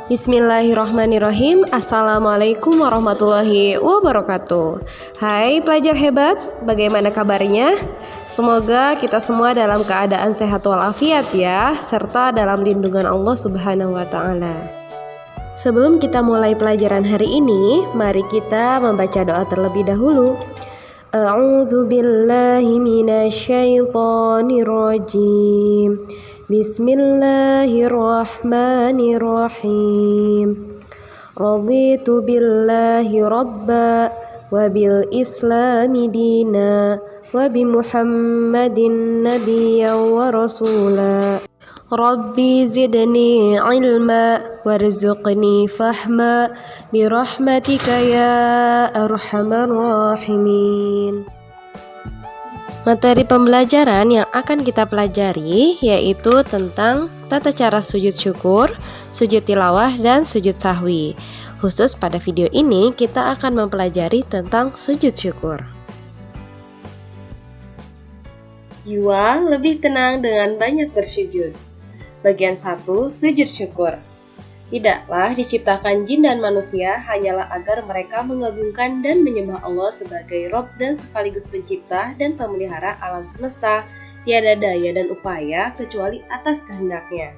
Bismillahirrahmanirrahim. Assalamualaikum warahmatullahi wabarakatuh. Hai pelajar hebat, bagaimana kabarnya? Semoga kita semua dalam keadaan sehat walafiat ya, serta dalam lindungan Allah Subhanahu wa Ta'ala. Sebelum kita mulai pelajaran hari ini, mari kita membaca doa terlebih dahulu. A'udzu billahi minasyaitonir rajim. Bismillahirrahmanirrahim. Raditu billahi rabba wa bil islami dina wa bi Muhammadin nabiyyan wa rasula. Rabbi zidni ilma warzuqni fahma birahmatika ya arhamar rahimin. Materi pembelajaran yang akan kita pelajari yaitu tentang tata cara sujud syukur, sujud tilawah, dan sujud sahwi. Khusus pada video ini kita akan mempelajari tentang sujud syukur. Jiwa lebih tenang dengan banyak bersujud. Bagian 1, sujud syukur. Tidaklah diciptakan jin dan manusia hanyalah agar mereka mengagungkan dan menyembah Allah sebagai Rob dan sekaligus pencipta dan pemelihara alam semesta, tiada daya dan upaya kecuali atas kehendaknya.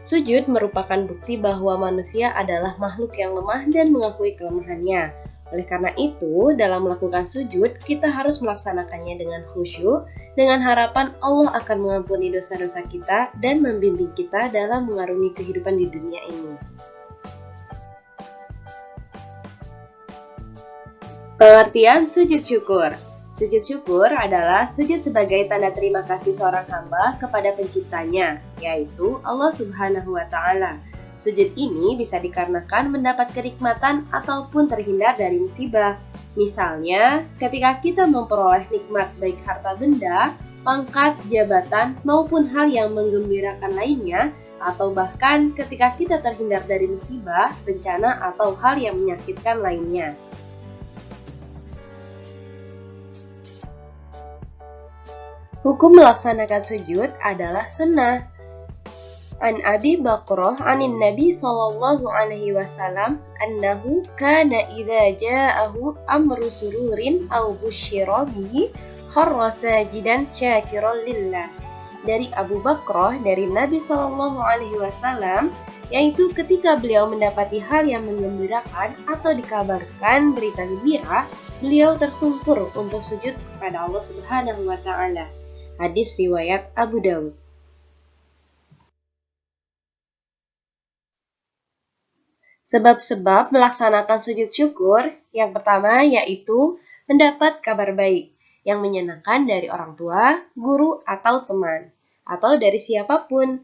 Sujud merupakan bukti bahwa manusia adalah makhluk yang lemah dan mengakui kelemahannya. Oleh karena itu, dalam melakukan sujud, kita harus melaksanakannya dengan khusyuk, dengan harapan Allah akan mengampuni dosa-dosa kita dan membimbing kita dalam mengarungi kehidupan di dunia ini. Pengertian sujud syukur. Sujud syukur adalah sujud sebagai tanda terima kasih seorang hamba kepada penciptanya, yaitu Allah Subhanahu wa Ta'ala. Sujud ini bisa dikarenakan mendapat kenikmatan ataupun terhindar dari musibah. Misalnya, ketika kita memperoleh nikmat baik harta benda, pangkat, jabatan, maupun hal yang menggembirakan lainnya, atau bahkan ketika kita terhindar dari musibah, bencana, atau hal yang menyakitkan lainnya. Hukum melaksanakan sujud adalah sunnah. An Abi Bakrah anin Nabi sallallahu alaihi wasallam annahu kana idza ja'ahu amru sururin aw busyira bihi kharra sajidan syakiran lillah. Dari Abu Bakrah dari Nabi sallallahu alaihi wasallam, yaitu ketika beliau mendapati hal yang menggembirakan atau dikabarkan berita gembira, beliau tersungkur untuk sujud kepada Allah Subhanahu wa Ta'ala. Hadis riwayat Abu Dawud. Sebab-sebab melaksanakan sujud syukur, yang pertama yaitu mendapat kabar baik yang menyenangkan dari orang tua, guru, atau teman, atau dari siapapun.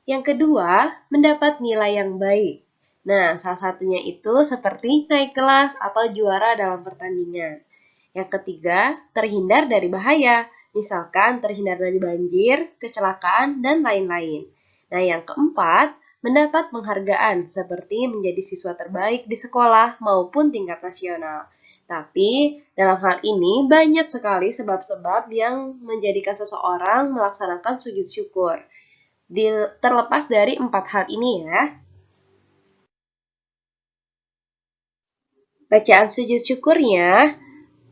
Yang kedua, mendapat nilai yang baik. Nah, salah satunya itu seperti naik kelas atau juara dalam pertandingan. Yang ketiga, terhindar dari bahaya, misalkan terhindar dari banjir, kecelakaan, dan lain-lain. Nah, yang keempat, mendapat penghargaan seperti menjadi siswa terbaik di sekolah maupun tingkat nasional. Tapi dalam hal ini banyak sekali sebab-sebab yang menjadikan seseorang melaksanakan sujud syukur. Terlepas dari 4 hal ini ya. Bacaan sujud syukurnya,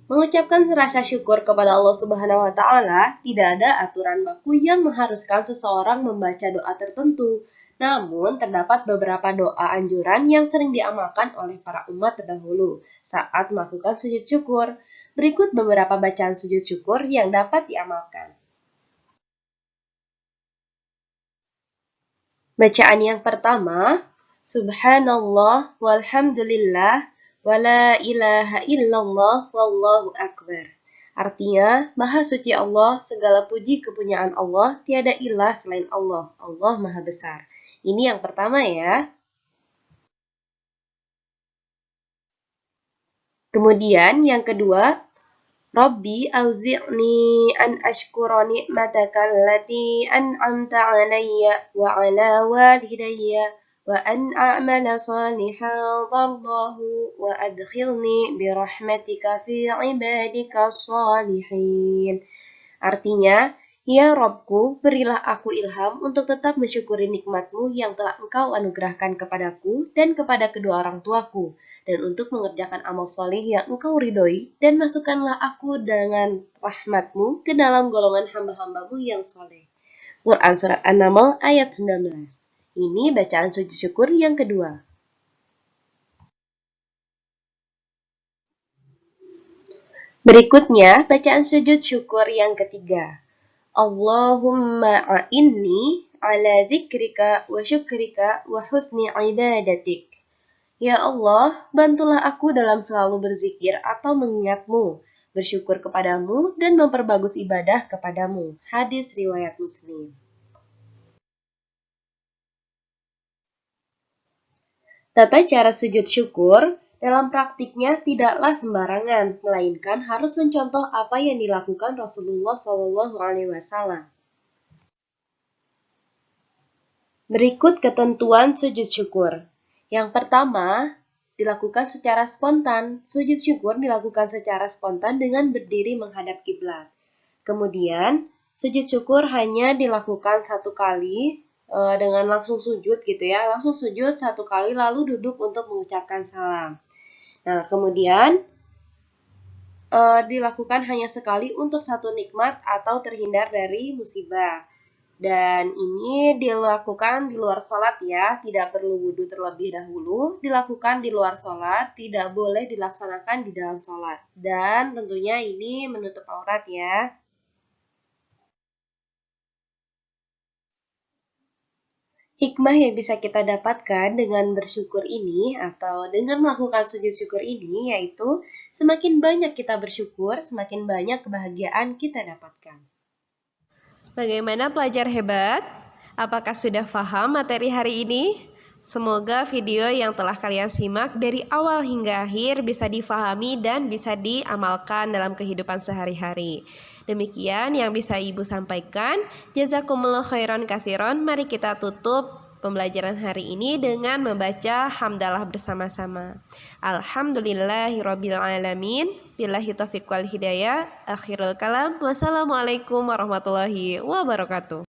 mengucapkan rasa syukur kepada Allah Subhanahu wa Ta'ala, tidak ada aturan baku yang mengharuskan seseorang membaca doa tertentu. Namun, terdapat beberapa doa anjuran yang sering diamalkan oleh para umat terdahulu saat melakukan sujud syukur. Berikut beberapa bacaan sujud syukur yang dapat diamalkan. Bacaan yang pertama, Subhanallah walhamdulillah wa la ilaha illallah wallahu akbar. Artinya, Maha Suci Allah, segala puji kepunyaan Allah, tiada ilah selain Allah. Allah Maha Besar. Ini yang pertama ya. Kemudian yang kedua, Rabbi auzi'ni an ashkura ni'mataka allati an'amta 'alayya wa 'ala walidayya wa an a'mala salihan tardahu wa adkhilni bi rahmatika fi 'ibadika shalihin. Artinya, Ya Robku, berilah aku ilham untuk tetap mensyukuri nikmat-Mu yang telah Engkau anugerahkan kepadaku dan kepada kedua orang tuaku, dan untuk mengerjakan amal soleh yang Engkau ridhoi, dan masukkanlah aku dengan rahmat-Mu ke dalam golongan hamba-hamba-Mu yang soleh. Quran Surat An-Naml ayat 19. Ini bacaan sujud syukur yang kedua. Berikutnya, bacaan sujud syukur yang ketiga. Allahumma a'inni ala zikrika wa syukrika wa husni ibadatik. Ya Allah, bantulah aku dalam selalu berzikir atau mengingat-Mu, bersyukur kepadamu, dan memperbagus ibadah kepadamu. Hadis riwayat Muslim. Tata cara sujud syukur dalam praktiknya tidaklah sembarangan, melainkan harus mencontoh apa yang dilakukan Rasulullah SAW. Berikut ketentuan sujud syukur. Yang pertama, dilakukan secara spontan. Sujud syukur dilakukan secara spontan dengan berdiri menghadap kiblat. Kemudian, sujud syukur hanya dilakukan satu kali dengan langsung sujud gitu ya. Langsung sujud satu kali lalu duduk untuk mengucapkan salam. Nah, kemudian dilakukan hanya sekali untuk satu nikmat atau terhindar dari musibah. Dan ini dilakukan di luar sholat ya, tidak perlu wudhu terlebih dahulu, dilakukan di luar sholat, tidak boleh dilaksanakan di dalam sholat. Dan tentunya ini menutup aurat ya. Hikmah yang bisa kita dapatkan dengan bersyukur ini atau dengan melakukan sujud syukur ini yaitu semakin banyak kita bersyukur, semakin banyak kebahagiaan kita dapatkan. Bagaimana pelajar hebat? Apakah sudah paham materi hari ini? Semoga video yang telah kalian simak dari awal hingga akhir bisa difahami dan bisa diamalkan dalam kehidupan sehari-hari. Demikian yang bisa Ibu sampaikan. Jazakumullah khairan katsiran. Mari kita tutup pembelajaran hari ini dengan membaca hamdalah bersama-sama. Alhamdulillahirabbil alamin. Billahi taufiq wal hidayah. Akhirul kalam. Wassalamualaikum warahmatullahi wabarakatuh.